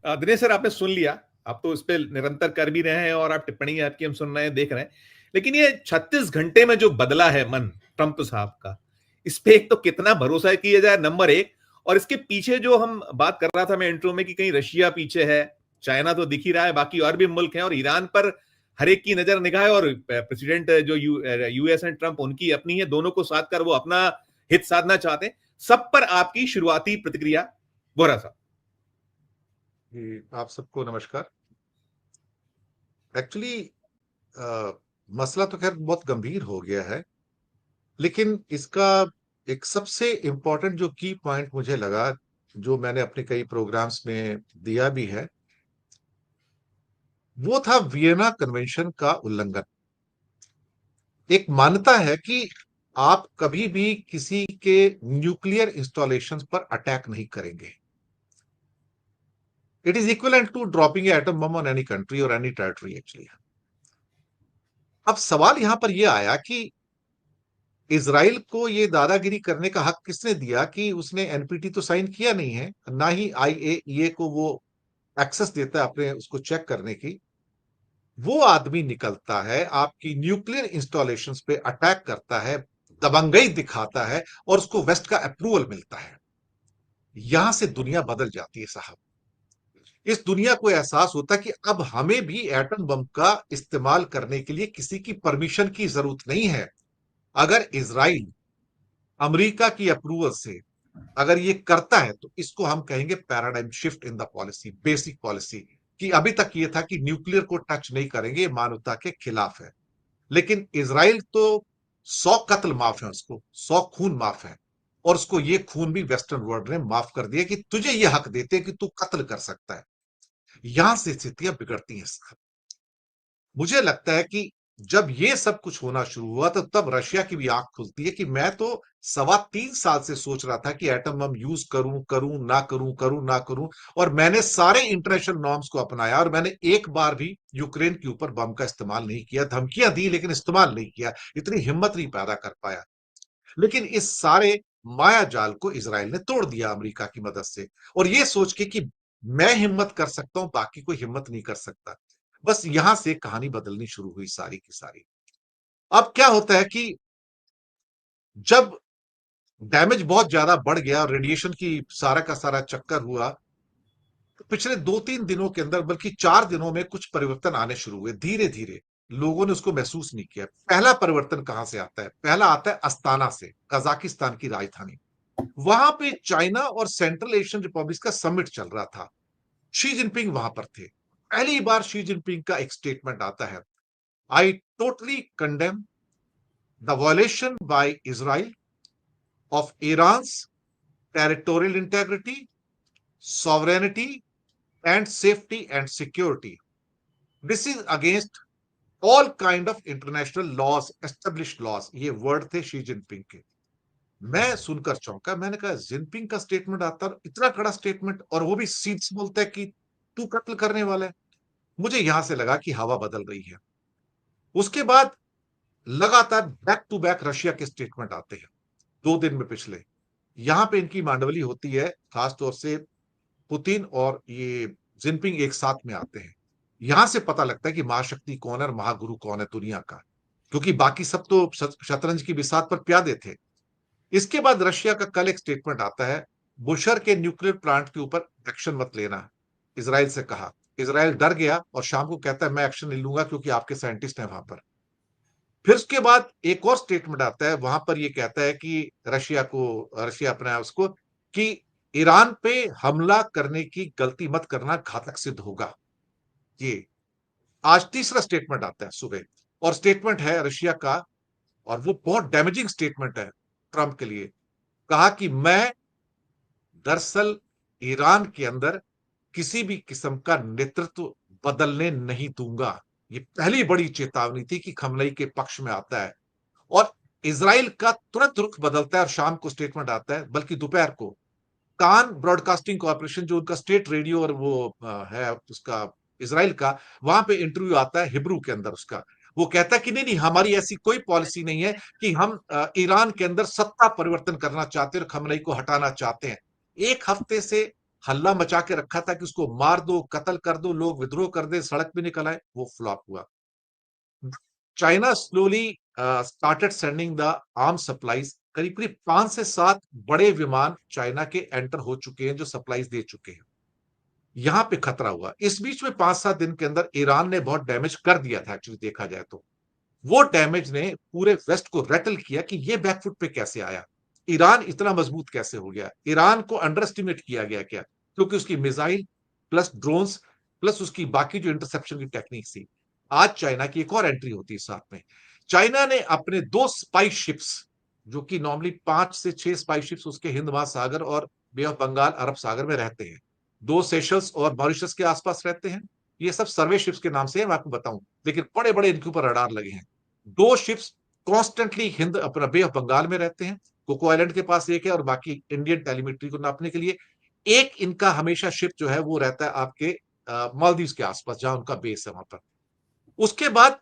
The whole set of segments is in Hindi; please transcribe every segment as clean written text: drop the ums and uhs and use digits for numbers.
दिनेश सर, आपने सुन लिया। आप तो इस पे निरंतर कर भी रहे हैं और आप टिप्पणी आपकी हम सुन रहे हैं, देख रहे हैं। लेकिन ये 36 घंटे में जो बदला है मन ट्रंप साहब का, इस पे एक तो कितना भरोसा किया जाए, नंबर एक। और इसके पीछे जो हम बात कर रहा था मैं इंट्रो में कि कहीं रशिया पीछे है, चाइना तो दिख ही रहा है, बाकी और भी मुल्क हैं, और ईरान पर हर एक की नजर निगाह है, और प्रेसिडेंट जो यूएस एंड ट्रंप, उनकी अपनी है, दोनों को साथ कर वो अपना हित साधना चाहते हैं। सब पर आपकी शुरुआती प्रतिक्रिया, बोरा साहब। जी, आप सबको नमस्कार। एक्चुअली मसला तो खैर बहुत गंभीर हो गया है, लेकिन इसका एक सबसे इम्पोर्टेंट जो की पॉइंट मुझे लगा, जो मैंने अपने कई प्रोग्राम्स में दिया भी है, वो था वियना कन्वेंशन का उल्लंघन। एक मान्यता है कि आप कभी भी किसी के न्यूक्लियर इंस्टॉलेशंस पर अटैक नहीं करेंगे। It is equivalent to dropping atom bomb on any country और एनी टेरिटरी एक्चुअली। अब सवाल यहां पर यह आया कि इजराइल को ये दादागिरी करने का हक किसने दिया कि उसने एनपीटी तो साइन किया नहीं है, ना ही आईएईए को वो एक्सेस देता है अपने उसको चेक करने की। वो आदमी निकलता है, आपकी न्यूक्लियर इंस्टॉलेशंस पे अटैक करता है, दबंगई दिखाता है, और उसको वेस्ट का अप्रूवल मिलता है। यहां से दुनिया बदल जाती है साहब। इस दुनिया को एहसास होता है कि अब हमें भी एटम बम का इस्तेमाल करने के लिए किसी की परमिशन की जरूरत नहीं है। अगर इसराइल अमेरिका की अप्रूवल से अगर ये करता है, तो इसको हम कहेंगे paradigm shift in the policy, basic policy. कि अभी तक ये था कि न्यूक्लियर को टच नहीं करेंगे, मानवता के खिलाफ है। लेकिन इसराइल तो 100 कत्ल माफ है, उसको 100 खून माफ है, और उसको ये खून भी वेस्टर्न वर्ल्ड ने माफ कर दिया कि तुझे ये हक देते हैं कि तू कत्ल कर सकता है। यहां से स्थितियां बिगड़ती हैं। मुझे लगता है कि जब ये सब कुछ होना शुरू हुआ, तो तब रशिया की भी आंख खुलती है कि मैं तो 3.25 साल से सोच रहा था कि एटम बम यूज करूं करूं ना करूं, करूं ना करूं, और मैंने सारे इंटरनेशनल नॉर्म्स को अपनाया, और मैंने एक बार भी यूक्रेन के ऊपर बम का इस्तेमाल नहीं किया। धमकियां दी लेकिन इस्तेमाल नहीं किया, इतनी हिम्मत नहीं पैदा कर पाया। लेकिन इस सारे माया जाल को इसराइल ने तोड़ दिया अमेरिका की मदद से, और ये सोच के कि मैं हिम्मत कर सकता हूं, बाकी कोई हिम्मत नहीं कर सकता। बस यहां से कहानी बदलनी शुरू हुई सारी की सारी। अब क्या होता है कि जब डैमेज बहुत ज्यादा बढ़ गया और रेडिएशन की सारा का सारा चक्कर हुआ, तो पिछले 2-3 दिनों के अंदर, बल्कि 4 दिनों में कुछ परिवर्तन आने शुरू हुए धीरे धीरे। लोगों ने उसको महसूस नहीं किया। पहला परिवर्तन कहां से आता है? पहला आता है अस्ताना से, कजाकिस्तान की राजधानी। वहां पे चाइना और सेंट्रल एशियन रिपब्लिक का समिट चल रहा था। शी जिनपिंग वहां पर थे। पहली बार शी जिनपिंग का एक स्टेटमेंट आता है, I totally condemn the violation by Israel of Iran's territorial integrity, sovereignty, and safety and security. This is against all kind of international laws, established laws. ये वर्ड थे शी जिनपिंग के। मैं सुनकर चौंका। मैंने कहा जिनपिंग का स्टेटमेंट आता है, इतना कड़ा स्टेटमेंट, और वो भी सीधे बोलता है कि तू कत्ल करने वाला है। मुझे यहां से लगा कि हवा बदल रही है। उसके बाद लगातार बैक टू बैक रशिया के स्टेटमेंट आते हैं 2 दिन में पिछले। यहां पे इनकी मांडवली होती है, खासतौर से पुतिन और ये जिनपिंग एक साथ में आते हैं। यहां से पता लगता है कि महाशक्ति कौन है और महागुरु कौन है दुनिया का, क्योंकि बाकी सब तो शतरंज की बिसात पर प्यादे थे। इसके बाद रशिया का कल एक स्टेटमेंट आता है, बुशर के न्यूक्लियर प्लांट के ऊपर एक्शन मत लेना, इसराइल से कहा। इसराइल डर गया और शाम को कहता है मैं एक्शन नहीं लूंगा क्योंकि आपके साइंटिस्ट हैं वहां पर। फिर उसके बाद एक और स्टेटमेंट आता है, वहां पर ये कहता है कि रशिया अपना है उसको, कि ईरान पे हमला करने की गलती मत करना, घातक सिद्ध होगा। ये आज तीसरा स्टेटमेंट आता है सुबह, और स्टेटमेंट है रशिया का, और वो बहुत डैमेजिंग स्टेटमेंट है ट्रंप के लिए। कहा कि मैं दरअसल ईरान के अंदर किसी भी किस्म का नेतृत्व बदलने नहीं दूंगा। ये पहली बड़ी चेतावनी थी कि खमनई के पक्ष में आता है। और इसराइल का तुरंत रुख बदलता है और शाम को स्टेटमेंट आता है, बल्कि दोपहर को कान ब्रॉडकास्टिंग कॉर्पोरेशन, जो उनका स्टेट रेडियो और वो है उसका इसराइल का, वहां पे इंटरव्यू आता है हिब्रू के अंदर उसका। वो कहता है कि नहीं नहीं, हमारी ऐसी कोई पॉलिसी नहीं है कि हम ईरान के अंदर सत्ता परिवर्तन करना चाहते हैं और खमनई को हटाना चाहते हैं। एक हफ्ते से हल्ला मचा के रखा था कि उसको मार दो, कत्ल कर दो, लोग विद्रोह कर दे, सड़क पे निकल आए, वो फ्लॉप हुआ। China slowly started sending the arm supplies. करीब करीब 5 से 7 बड़े विमान चाइना के एंटर हो चुके हैं, जो सप्लाईज दे चुके हैं। यहां पे खतरा हुआ। इस बीच में 5-7 दिन के अंदर ईरान ने बहुत डैमेज कर दिया था, एक्चुअली देखा जाए तो। वो डैमेज ने पूरे वेस्ट को रेटल किया कि ये बैकफुट पे कैसे आया, ईरान इतना मजबूत कैसे हो गया, ईरान को अंडर एस्टिमेट किया गया क्या, क्योंकि उसकी मिसाइल प्लस ड्रोन्स प्लस उसकी बाकी जो इंटरसेप्शन की टेक्निक थी। आज चाइना की एक और एंट्री होती है साथ में। चाइना ने अपने 2 स्पाई शिप्स, जो कि नॉर्मली 5 से 6 स्पाई शिप्स उसके हिंद महासागर और बे ऑफ बंगाल अरब सागर में रहते हैं, 2 सेशल्स और मॉरिशस के आसपास रहते हैं। ये सब सर्वे शिप्स के नाम से है, मैं आपको बताऊं, लेकिन बड़े बड़े इनके ऊपर रडार लगे हैं। 2 शिप्स कॉन्स्टेंटली हिंद अपना बे ऑफ बंगाल में रहते हैं, कोको आइलैंड के पास एक है, और बाकी इंडियन टेलीमेट्री को नापने के लिए एक इनका हमेशा शिप जो है वो रहता है आपके मालदीव के आसपास, जहां उनका बेस है वहां पर। उसके बाद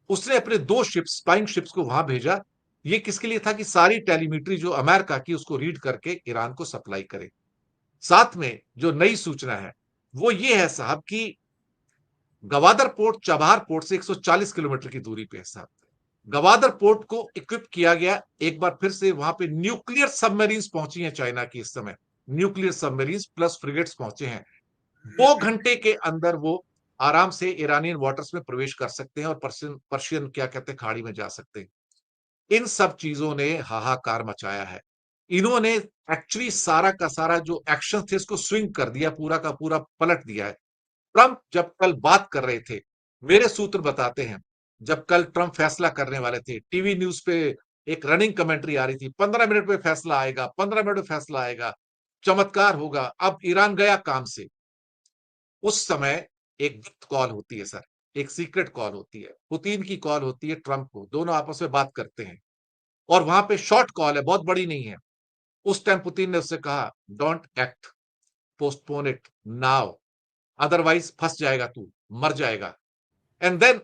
उसने अपने 2 शिप्स, स्पाइंग शिप्स को वहां भेजा। ये किसके लिए था? कि सारी टेलीमेट्री जो अमेरिका की उसको रीड करके ईरान को सप्लाई करे। साथ में जो नई सूचना है वो ये है साहब कि गवादर पोर्ट चाबहार पोर्ट से 140 किलोमीटर की दूरी पे है साहब। गवादर पोर्ट को इक्विप किया गया। एक बार फिर से वहां पे न्यूक्लियर सबमरीन्स पहुंची हैं चाइना की इस समय, न्यूक्लियर सबमरीन्स प्लस फ्रिगेट्स पहुंचे हैं। 2 घंटे के अंदर वो आराम से ईरानियन वाटर्स में प्रवेश कर सकते हैं और पर्शियन पर्शियन क्या कहते हैं खाड़ी में जा सकते हैं। इन सब चीजों ने हाहाकार मचाया है। इन्होंने एक्चुअली सारा का सारा जो एक्शन थे इसको स्विंग कर दिया, पूरा का पूरा पलट दिया है। ट्रंप जब कल बात कर रहे थे, मेरे सूत्र बताते हैं, जब कल ट्रंप फैसला करने वाले थे, टीवी न्यूज पे एक रनिंग कमेंट्री आ रही थी, 15 मिनट में फैसला आएगा, 15 मिनट में फैसला आएगा, चमत्कार होगा। अब ईरान गया काम से। उस समय एक गुप्त कॉल होती है सर, एक सीक्रेट कॉल होती है, पुतिन की कॉल होती है ट्रंप को, दोनों आपस में बात करते हैं, और वहां पे शॉर्ट कॉल है, बहुत बड़ी नहीं है। उस टाइम पुतिन ने उससे कहा, don't act, postpone it now, otherwise फंस जाएगा तू, मर जाएगा। And then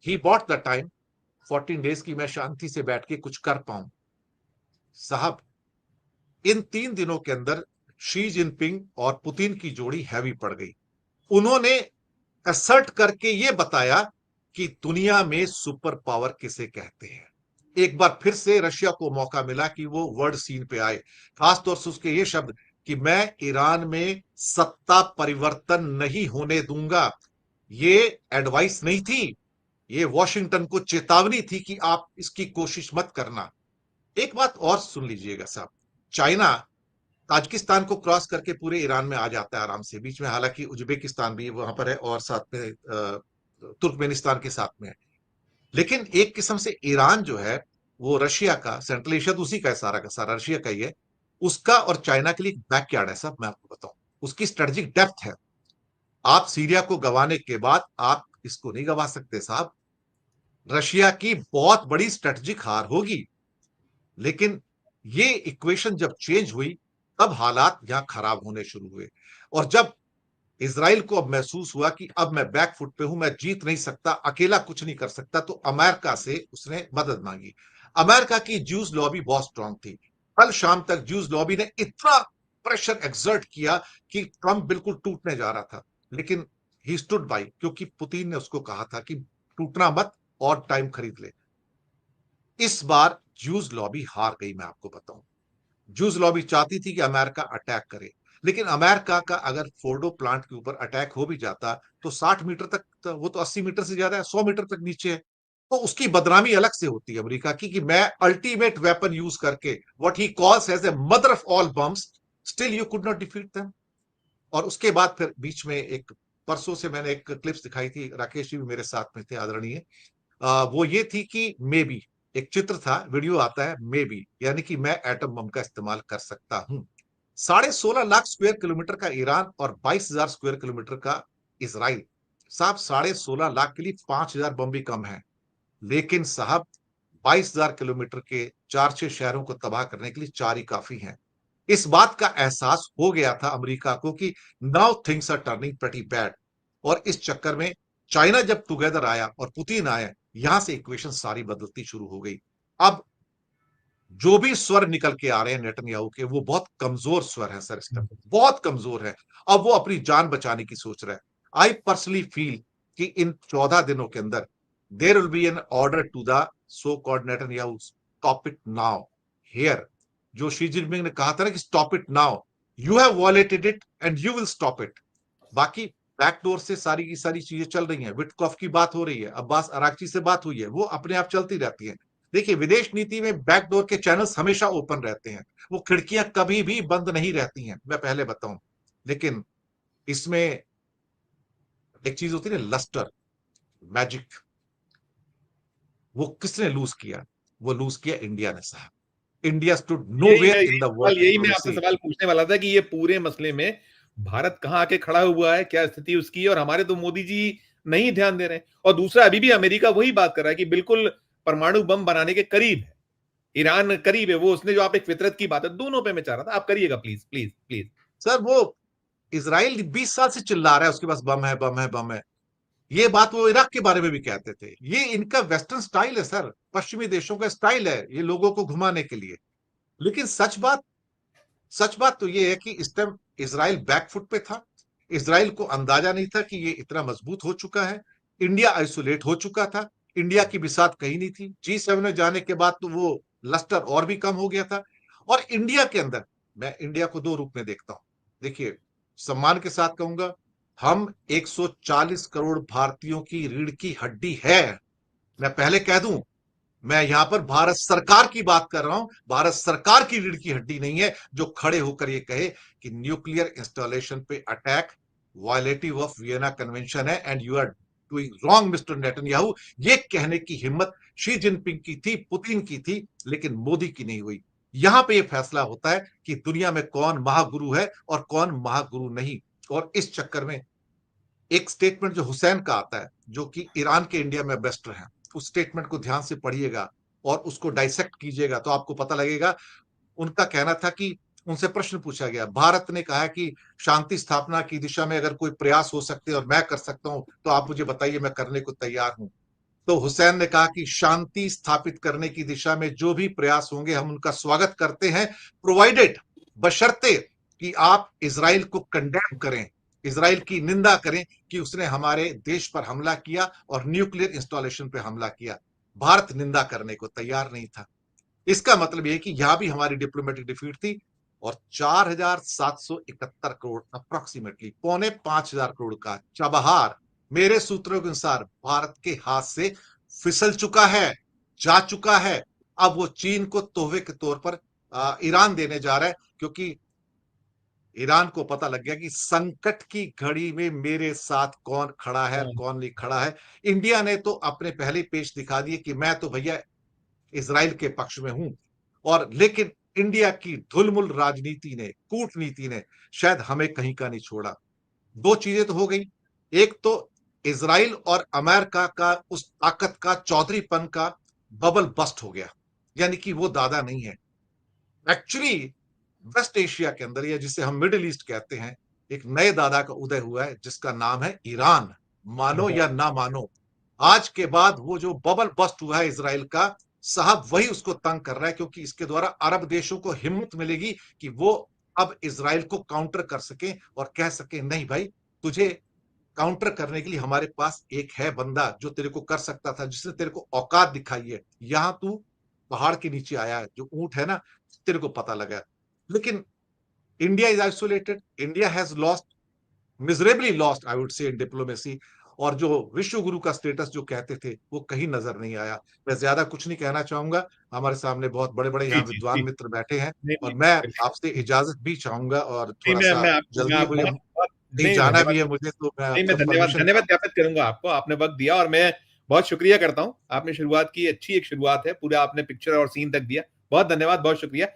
he bought the time, 14 days की मैं शांति से बैठ के कुछ कर पाऊं। साहब, इन 3 दिनों के अंदर शी जिनपिंग और पुतिन की जोड़ी हैवी पड़ गई। उन्होंने असर्ट करके ये बताया कि दुनिया में सुपर पावर किसे कहते हैं। एक बार फिर से रशिया को मौका मिला कि वो वर्ल्ड सीन पे आए, खासतौर से उसके ये शब्द कि मैं ईरान में सत्ता परिवर्तन नहीं होने दूंगा। ये एडवाइस नहीं थी, ये वॉशिंगटन को चेतावनी थी कि आप इसकी कोशिश मत करना। एक बात और सुन लीजिएगा साहब, चाइना ताजिकिस्तान को क्रॉस करके पूरे ईरान में आ जाता है आराम से, बीच में हालांकि उज्बेकिस्तान भी वहां पर है और साथ में तुर्कमेनिस्तान के साथ में है। लेकिन एक किस्म से ईरान जो है वो रशिया का, सेंट्रल एशिया तो उसी का है, सारा का सारा रशिया का ही है। उसका और चाइना के लिए एक बैकयार्ड है साहब, मैं आपको बताऊं, उसकी स्ट्रेटेजिक डेप्थ है। आप सीरिया को गंवाने के बाद आप इसको नहीं गंवा सकते साहब। रशिया की बहुत बड़ी स्ट्रेटेजिक हार होगी, लेकिन ये इक्वेशन जब चेंज हुई तब हालात यहां खराब होने शुरू हुए। और जब इसराइल को अब महसूस हुआ कि अब मैं बैकफुट पे हूं, मैं जीत नहीं सकता, अकेला कुछ नहीं कर सकता, तो अमेरिका से उसने मदद मांगी। अमेरिका की ज्यूज लॉबी बहुत स्ट्रांग थी। कल शाम तक ज्यूज लॉबी ने इतना प्रेशर एक्सर्ट किया कि ट्रंप बिल्कुल टूटने जा रहा था, लेकिन ही स्टूड बाई, क्योंकि पुतिन ने उसको कहा था कि टूटना मत और टाइम खरीद ले। इस बार ज्यूज लॉबी हार गई, मैं आपको बताऊं। जूस लॉबी चाहती थी कि अमेरिका अटैक करे, लेकिन अमेरिका का अगर फोर्डो प्लांट के ऊपर अटैक हो भी जाता तो 60 मीटर तक, तो वो तो 80 मीटर से ज्यादा है, 100 मीटर तक नीचे है, तो उसकी बदनामी अलग से होती है अमेरिका की कि मैं अल्टीमेट वेपन यूज करके, what he calls as a mother of all bombs, still you could not defeat them. और उसके बाद फिर बीच में एक, परसों से मैंने एक क्लिप्स दिखाई थी, राकेश जी भी मेरे साथ में थे आदरणीय, वो ये थी कि मे बी, एक चित्र था, वीडियो आता है, मे बी यानी कि मैं एटम बम का इस्तेमाल कर सकता हूं। 16.5 लाख स्क्वायर किलोमीटर का ईरान और 22,000 स्क्वायर किलोमीटर का इसराइल। साहब 16.5 लाख के लिए 5,000 बम भी कम है, लेकिन साहब 22,000 किलोमीटर के 4-6 शहरों को तबाह करने के लिए 4 ही काफी हैं। इस बात का एहसास हो गया था अमेरिका को कि now things are turning pretty bad. और इस चक्कर में चाइना जब टुगेदर आया और पुतिन आया, यहां से इक्वेशन सारी बदलती शुरू हो गई। अब जो भी स्वर निकल के आ रहे हैं नेतन्याहू के, वो बहुत कमजोर स्वर है सर, इस टाइम बहुत कमजोर है। अब वो अपनी जान बचाने की सोच रहा है। आई पर्सनली फील कि इन 14 दिनों के अंदर there will be an order to the so called Netanyahu, stop it now here. जो शी जिनपिंग ने कहा था ना कि stop it now, you have violated it and you will stop it. बाकी बैकडोर से सारी की सारी चीजें चल रही हैं, विटकॉफ की बात हो रही है, अब्बास अरागची से बात हुई है, वो अपने आप चलती रहती है। देखिए, विदेश नीति में बैकडोर के चैनल्स हमेशा ओपन रहते हैं, वो खिड़कियां कभी भी बंद नहीं रहती हैं, मैं पहले बताऊं। लेकिन इसमें एक चीज होती है ना, लस्टर, मैजिक, वो किसने लूज किया? वो लूज किया इंडिया ने साहब। India stood nowhere in the world यही मैं आपसे डिप्लोमेसी। सवाल पूछने वाला था कि ये पूरे मसले में भारत कहाँ आके खड़ा हुआ है, क्या स्थिति उसकी है, और हमारे तो मोदी जी नहीं ध्यान दे रहे हैं। और दूसरा, अभी भी अमेरिका वही बात कर रहा है कि बिल्कुल परमाणु बम बनाने के करीब है, ईरान करीब है। वो उसने जो आप एक फितरत की बात है, दोनों पे मैं चाह रहा था आप करिएगा, प्लीज प्लीज प्लीज। सर, वो इसराइल 20 साल से चिल्ला रहा है उसके पास बम है, बम है, बम है। ये बात वो इराक के बारे में भी कहते थे। ये इनका वेस्टर्न स्टाइल है सर, पश्चिमी देशों का स्टाइल है ये लोगों को घुमाने के लिए। लेकिन सच बात तो ये है कि इस टाइम इसराइल बैकफुट पे था। इसराइल को अंदाजा नहीं था कि ये इतना मजबूत हो चुका है। इंडिया आइसोलेट हो चुका था। इंडिया की बिसात कहीं नहीं थी। G7 में जाने के बाद तो वो लस्टर और भी कम हो गया था। और इंडिया के अंदर मैं इंडिया को दो रूप में देखता हूं। देखिए, सम्मान के साथ कहूंगा, हम 140 करोड़ भारतीयों की रीढ़ की हड्डी है। मैं पहले कह दूं, मैं यहां पर भारत सरकार की बात कर रहा हूं। भारत सरकार की रीढ़ की हड्डी नहीं है जो खड़े होकर ये कहे कि न्यूक्लियर इंस्टॉलेशन पे attack violative of Vienna convention है and you are doing wrong mister Netanyahu. ये कहने की हिम्मत शी जिनपिंग की थी, पुतिन की थी, लेकिन मोदी की नहीं हुई। यहां पे ये फैसला होता है कि दुनिया में कौन महागुरु है और कौन महागुरु नहीं। और इस चक्कर में एक स्टेटमेंट जो हुसैन का आता है, जो कि ईरान के इंडिया में एम्बेसडर हैं, उस स्टेटमेंट को ध्यान से पढ़िएगा और उसको डाइसेक्ट कीजिएगा तो आपको पता लगेगा। उनका कहना था कि उनसे प्रश्न पूछा गया, भारत ने कहा कि शांति स्थापना की दिशा में अगर कोई प्रयास हो सकते हैं और मैं कर सकता हूं तो आप मुझे बताइए, मैं करने को तैयार हूं। तो हुसैन ने कहा कि शांति स्थापित करने की दिशा में जो भी प्रयास होंगे हम उनका स्वागत करते हैं, प्रोवाइडेड, बशर्ते कि आप इजराइल को कंडेम करें, इजराइल की निंदा करें कि उसने हमारे देश पर हमला किया और न्यूक्लियर इंस्टॉलेशन पर हमला किया। भारत निंदा करने को तैयार नहीं था। इसका मतलब यह कि यहां भी हमारी डिप्लोमेटिक डिफीट थी। और 4,771 करोड़, अप्रोक्सीमेटली 4,500 करोड़ का चबहार मेरे सूत्रों के अनुसार भारत के हाथ से फिसल चुका है, जा चुका है। अब वो चीन को तोहफे के तौर पर ईरान देने जा रहा है, क्योंकि ईरान को पता लग गया कि संकट की घड़ी में मेरे साथ कौन खड़ा है, कौन नहीं खड़ा है। इंडिया ने तो अपने पहले पेश दिखा दिए कि मैं तो भैया इजराइल के पक्ष में हूं। और लेकिन इंडिया की धुलमुल राजनीति ने, कूटनीति ने शायद हमें कहीं का नहीं छोड़ा। दो चीजें तो हो गई। एक तो इजराइल और अमेरिका का उस ताकत का, चौधरीपन का बबल बस्ट हो गया, यानी कि वो दादा नहीं है। एक्चुअली वेस्ट एशिया के अंदर, या जिसे हम मिडिल ईस्ट कहते हैं, एक नए दादा का उदय हुआ है जिसका नाम है ईरान। मानो या ना मानो, आज के बाद वो जो बबल बस्ट हुआ है इजराइल का, साहब वही उसको तंग कर रहा है, क्योंकि इसके द्वारा अरब देशों को हिम्मत मिलेगी कि वो अब इजराइल को काउंटर कर सके और कह सके नहीं भाई, तुझे काउंटर करने के लिए हमारे पास एक है बंदा जो तेरे को कर सकता था, जिसने तेरे को औकात दिखाई है। यहां तू पहाड़ के नीचे आया है, जो ऊंट है ना, तेरे को पता लगा। लेकिन India is isolated, India has lost, miserably lost I would say in diplomacy. और जो विश्व गुरु का स्टेटस जो कहते थे वो कहीं नजर नहीं आया। मैं ज्यादा कुछ नहीं कहना चाहूंगा, हमारे सामने बहुत बड़े बड़े जी यहाँ जी विद्वान जी। मित्र बैठे हैं। नहीं और नहीं, मैं बिल्कुल। आपसे इजाजत भी चाहूंगा, और नहीं, थोड़ा सा मैं जल्दी आप मुझे बहुत बहुत कहीं नहीं, जाना धन्यवाद। भी है मुझे, तो मैं नहीं, मैं आपसे धन्यवाद परमिशन धन्यवाद चाहूंगा। ज्ञापित करूंगा आपको, आपने वक्त दिया, और मैं बहुत शुक्रिया करता हूं। आपने शुरुआत की, अच्छी एक शुरुआत है, पूरा आपने पिक्चर और सीन तक दिया। बहुत धन्यवाद, बहुत शुक्रिया।